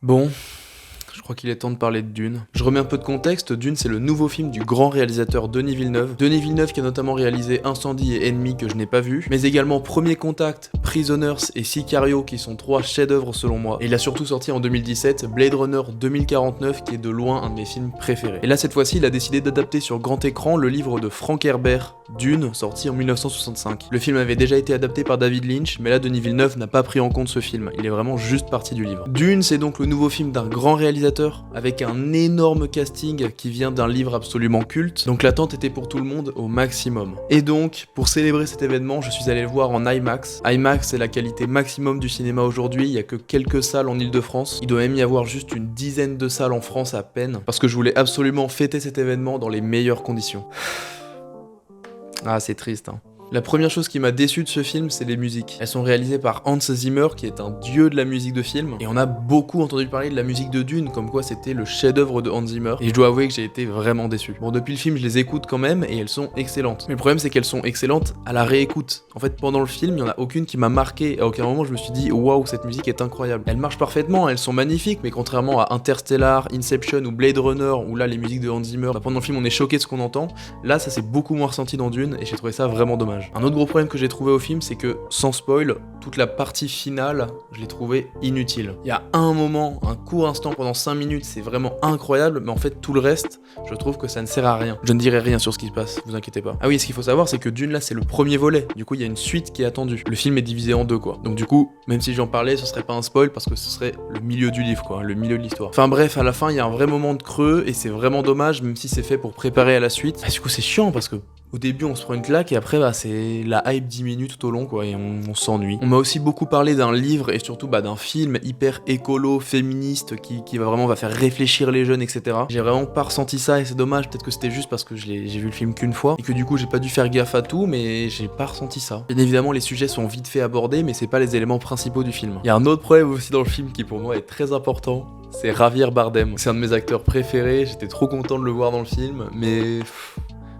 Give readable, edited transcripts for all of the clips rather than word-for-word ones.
Bon, je crois qu'il est temps de parler de Dune. Je remets un peu de contexte, Dune c'est le nouveau film du grand réalisateur Denis Villeneuve. Denis Villeneuve qui a notamment réalisé Incendie et Ennemi que je n'ai pas vu, mais également Premier Contact, Prisoners et Sicario qui sont 3 chefs-d'œuvre selon moi. Et il a surtout sorti en 2017 Blade Runner 2049 qui est de loin un de mes films préférés. Et là cette fois-ci il a décidé d'adapter sur grand écran le livre de Frank Herbert, Dune, sorti en 1965. Le film avait déjà été adapté par David Lynch, mais là Denis Villeneuve n'a pas pris en compte ce film, il est vraiment juste parti du livre. Dune c'est donc le nouveau film d'un grand réalisateur avec un énorme casting qui vient d'un livre absolument culte, donc l'attente était pour tout le monde au maximum. Et donc, pour célébrer cet événement, je suis allé le voir en IMAX. IMAX c'est la qualité maximum du cinéma aujourd'hui, il y a que quelques salles en Ile-de-France, il doit même y avoir juste une dizaine de salles en France à peine, parce que je voulais absolument fêter cet événement dans les meilleures conditions. Ah c'est triste hein. La première chose qui m'a déçu de ce film, c'est les musiques. Elles sont réalisées par Hans Zimmer, qui est un dieu de la musique de film, et on a beaucoup entendu parler de la musique de Dune, comme quoi c'était le chef-d'œuvre de Hans Zimmer, et je dois avouer que j'ai été vraiment déçu. Bon, depuis le film, je les écoute quand même, et elles sont excellentes. Mais le problème, c'est qu'elles sont excellentes à la réécoute. En fait, pendant le film, il y en a aucune qui m'a marqué, à aucun moment je me suis dit, waouh, cette musique est incroyable. Elles marchent parfaitement, elles sont magnifiques, mais contrairement à Interstellar, Inception ou Blade Runner, où là, les musiques de Hans Zimmer, pendant le film, on est choqué de ce qu'on entend, là, ça s'est beaucoup moins ressenti dans Dune, et j'ai trouvé ça vraiment dommage. Un autre gros problème que j'ai trouvé au film, c'est que, sans spoil, toute la partie finale, je l'ai trouvé inutile. Il y a un moment, un court instant pendant 5 minutes, c'est vraiment incroyable, mais en fait, tout le reste, je trouve que ça ne sert à rien. Je ne dirai rien sur ce qui se passe, vous inquiétez pas. Ah oui, ce qu'il faut savoir, c'est que Dune, là, c'est le premier volet. Du coup, il y a une suite qui est attendue. Le film est divisé en deux, quoi. Donc du coup, même si j'en parlais, ce serait pas un spoil, parce que ce serait le milieu du livre, quoi, le milieu de l'histoire. Enfin bref, à la fin, il y a un vrai moment de creux, et c'est vraiment dommage, même si c'est fait pour préparer à la suite. Ah, du coup, c'est chiant, parce que au début, on se prend une claque et après, c'est la hype diminue tout au long, quoi, et on s'ennuie. On m'a aussi beaucoup parlé d'un livre et surtout d'un film hyper écolo, féministe, qui va faire réfléchir les jeunes, etc. J'ai vraiment pas ressenti ça et c'est dommage. Peut-être que c'était juste parce que j'ai vu le film qu'une fois et que du coup, j'ai pas dû faire gaffe à tout, mais j'ai pas ressenti ça. Bien évidemment, les sujets sont vite fait abordés, mais c'est pas les éléments principaux du film. Il y a un autre problème aussi dans le film qui pour moi est très important. C'est Javier Bardem. C'est un de mes acteurs préférés. J'étais trop content de le voir dans le film, mais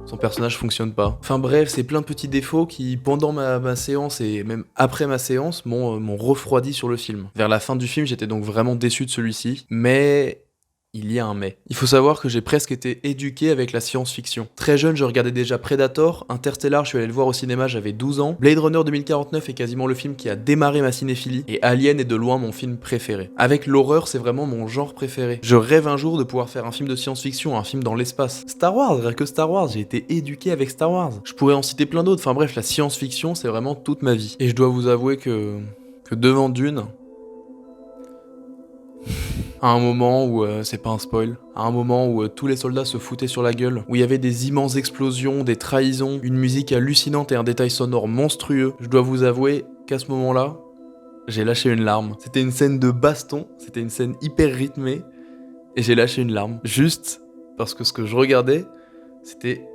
son personnage fonctionne pas. Enfin bref, c'est plein de petits défauts qui, pendant ma séance et même après ma séance, m'ont refroidi sur le film. Vers la fin du film, j'étais donc vraiment déçu de celui-ci, mais il y a un mais. Il faut savoir que j'ai presque été éduqué avec la science-fiction. Très jeune, je regardais déjà Predator, Interstellar, je suis allé le voir au cinéma, j'avais 12 ans. Blade Runner 2049 est quasiment le film qui a démarré ma cinéphilie, et Alien est de loin mon film préféré. Avec l'horreur, c'est vraiment mon genre préféré. Je rêve un jour de pouvoir faire un film de science-fiction, un film dans l'espace. Star Wars, rien que Star Wars, j'ai été éduqué avec Star Wars. Je pourrais en citer plein d'autres, enfin bref, la science-fiction, c'est vraiment toute ma vie. Et je dois vous avouer que devant Dune, à un moment où, c'est pas un spoil, à un moment où tous les soldats se foutaient sur la gueule, où il y avait des immenses explosions, des trahisons, une musique hallucinante et un détail sonore monstrueux, je dois vous avouer qu'à ce moment-là, j'ai lâché une larme. C'était une scène de baston, c'était une scène hyper rythmée, et j'ai lâché une larme. Juste parce que ce que je regardais, c'était,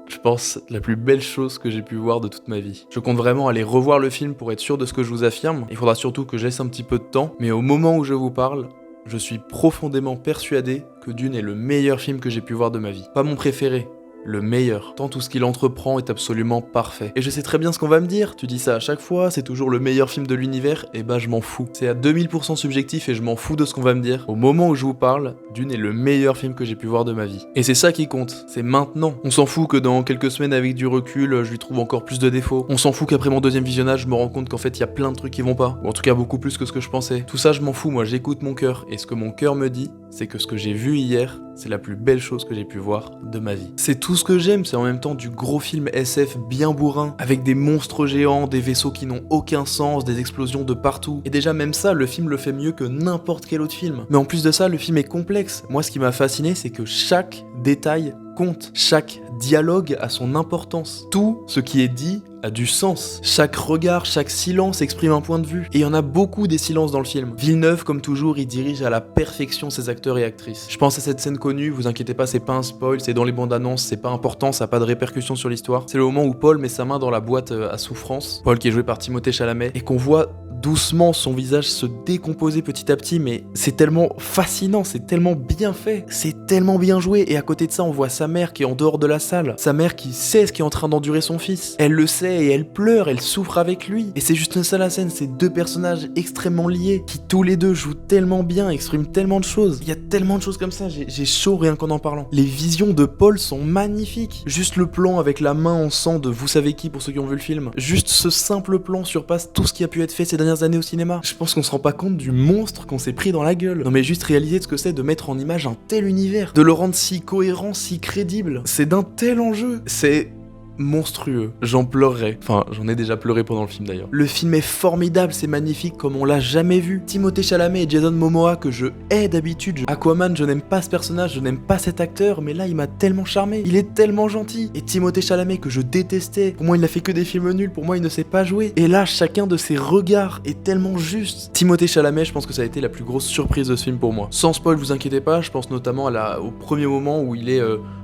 je pense, la plus belle chose que j'ai pu voir de toute ma vie. Je compte vraiment aller revoir le film pour être sûr de ce que je vous affirme. Il faudra surtout que je laisse un petit peu de temps, mais au moment où je vous parle, je suis profondément persuadé que Dune est le meilleur film que j'ai pu voir de ma vie. Pas mon préféré, le meilleur, tant tout ce qu'il entreprend est absolument parfait. Et je sais très bien ce qu'on va me dire, tu dis ça à chaque fois, c'est toujours le meilleur film de l'univers, et bah je m'en fous. C'est à 2000% subjectif et je m'en fous de ce qu'on va me dire. Au moment où je vous parle, Dune est le meilleur film que j'ai pu voir de ma vie. Et c'est ça qui compte, c'est maintenant. On s'en fout que dans quelques semaines avec du recul, je lui trouve encore plus de défauts. On s'en fout qu'après mon deuxième visionnage, je me rends compte qu'en fait il y a plein de trucs qui vont pas. Ou en tout cas beaucoup plus que ce que je pensais. Tout ça je m'en fous, moi j'écoute mon cœur. Et ce que mon cœur me dit, c'est que ce que j'ai vu hier, c'est la plus belle chose que j'ai pu voir de ma vie. C'est tout ce que j'aime, c'est en même temps du gros film SF bien bourrin, avec des monstres géants, des vaisseaux qui n'ont aucun sens, des explosions de partout. Et déjà même ça, le film le fait mieux que n'importe quel autre film. Mais en plus de ça, le film est complexe. Moi ce qui m'a fasciné, c'est que chaque détail compte. Chaque dialogue a son importance. Tout ce qui est dit a du sens. Chaque regard, chaque silence exprime un point de vue. Et il y en a beaucoup des silences dans le film. Villeneuve, comme toujours, il dirige à la perfection ses acteurs et actrices. Je pense à cette scène connue, vous inquiétez pas, c'est pas un spoil, c'est dans les bandes annonces, c'est pas important, ça a pas de répercussion sur l'histoire. C'est le moment où Paul met sa main dans la boîte à souffrance. Paul qui est joué par Timothée Chalamet, et qu'on voit doucement son visage se décomposer petit à petit, mais c'est tellement fascinant, c'est tellement bien fait, c'est tellement bien joué, et à côté de ça on voit sa mère qui est en dehors de la salle, sa mère qui sait ce qui est en train d'endurer son fils, elle le sait et elle pleure, elle souffre avec lui, et c'est juste ça la scène, c'est deux personnages extrêmement liés, qui tous les deux jouent tellement bien, expriment tellement de choses, il y a tellement de choses comme ça, j'ai chaud rien qu'en en parlant. Les visions de Paul sont magnifiques, juste le plan avec la main en sang de vous savez qui pour ceux qui ont vu le film, juste ce simple plan surpasse tout ce qui a pu être fait ces dernières années au cinéma. Je pense qu'on se rend pas compte du monstre qu'on s'est pris dans la gueule. Non mais juste réaliser ce que c'est de mettre en image un tel univers, de le rendre si cohérent, si crédible, c'est d'un tel enjeu, c'est monstrueux. J'en pleurerai. Enfin, j'en ai déjà pleuré pendant le film d'ailleurs. Le film est formidable, c'est magnifique comme on l'a jamais vu. Timothée Chalamet et Jason Momoa que je hais d'habitude. Aquaman, je n'aime pas ce personnage, je n'aime pas cet acteur, mais là il m'a tellement charmé. Il est tellement gentil. Et Timothée Chalamet que je détestais. Pour moi il n'a fait que des films nuls, pour moi il ne sait pas jouer. Et là chacun de ses regards est tellement juste. Timothée Chalamet, je pense que ça a été la plus grosse surprise de ce film pour moi. Sans spoil, vous inquiétez pas, je pense notamment au premier moment où il est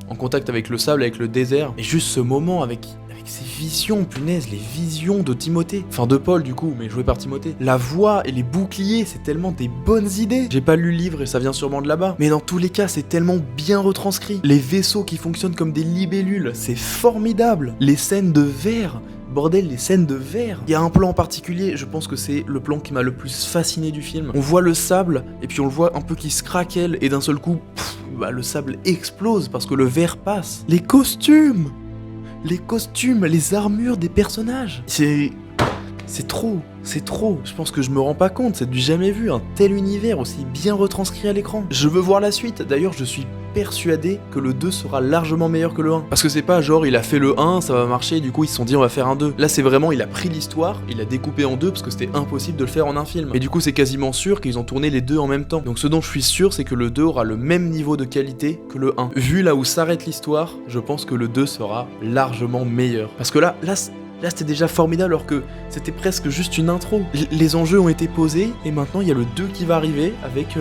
en contact avec le sable, avec le désert. Et juste ce moment avec ses visions, punaise, les visions de Timothée. Enfin de Paul du coup, mais joué par Timothée. La voix et les boucliers, c'est tellement des bonnes idées. J'ai pas lu le livre et ça vient sûrement de là-bas. Mais dans tous les cas, c'est tellement bien retranscrit. Les vaisseaux qui fonctionnent comme des libellules, c'est formidable. Les scènes de verre. Bordel, les scènes de verre. Il y a un plan en particulier, je pense que c'est le plan qui m'a le plus fasciné du film. On voit le sable, et puis on le voit un peu qui se craquelle, et d'un seul coup, le sable explose parce que le verre passe. Les costumes, les armures des personnages. C'est trop. Je pense que je me rends pas compte, c'est du jamais vu, un tel univers aussi bien retranscrit à l'écran. Je veux voir la suite, d'ailleurs je suis persuadé que le 2 sera largement meilleur que le 1. Parce que c'est pas genre il a fait le 1, ça va marcher, du coup ils se sont dit on va faire un 2. Là c'est vraiment, il a pris l'histoire, il a découpé en deux parce que c'était impossible de le faire en un film. Et du coup c'est quasiment sûr qu'ils ont tourné les deux en même temps. Donc ce dont je suis sûr c'est que le 2 aura le même niveau de qualité que le 1. Vu là où s'arrête l'histoire, je pense que le 2 sera largement meilleur. Parce que là c'était déjà formidable alors que c'était presque juste une intro. Les enjeux ont été posés et maintenant il y a le 2 qui va arriver avec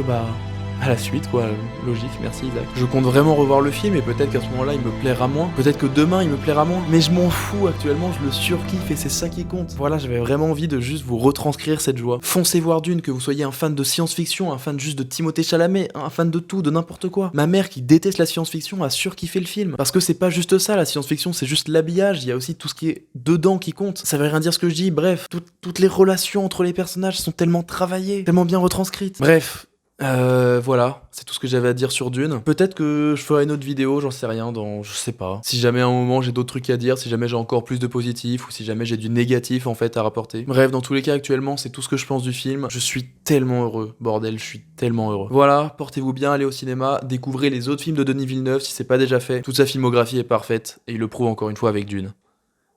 à la suite quoi, logique, merci Isaac. Je compte vraiment revoir le film et peut-être qu'à ce moment-là il me plaira moins, peut-être que demain il me plaira moins, mais je m'en fous actuellement, je le surkiffe et c'est ça qui compte. Voilà, j'avais vraiment envie de juste vous retranscrire cette joie. Foncez voir Dune, que vous soyez un fan de science-fiction, un fan juste de Timothée Chalamet, un fan de tout, de n'importe quoi. Ma mère qui déteste la science-fiction a surkiffé le film, parce que c'est pas juste ça, la science-fiction c'est juste l'habillage, il y a aussi tout ce qui est dedans qui compte. Ça veut rien dire ce que je dis, bref, toutes les relations entre les personnages sont tellement travaillées, tellement bien retranscrites. Bref. Voilà, c'est tout ce que j'avais à dire sur Dune. Peut-être que je ferai une autre vidéo, j'en sais rien, je sais pas. Si jamais à un moment j'ai d'autres trucs à dire, si jamais j'ai encore plus de positif, ou si jamais j'ai du négatif en fait à rapporter. Bref, dans tous les cas actuellement, c'est tout ce que je pense du film. Je suis tellement heureux, bordel, je suis tellement heureux. Voilà, portez-vous bien, allez au cinéma, découvrez les autres films de Denis Villeneuve si c'est pas déjà fait. Toute sa filmographie est parfaite, et il le prouve encore une fois avec Dune.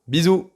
Bisous!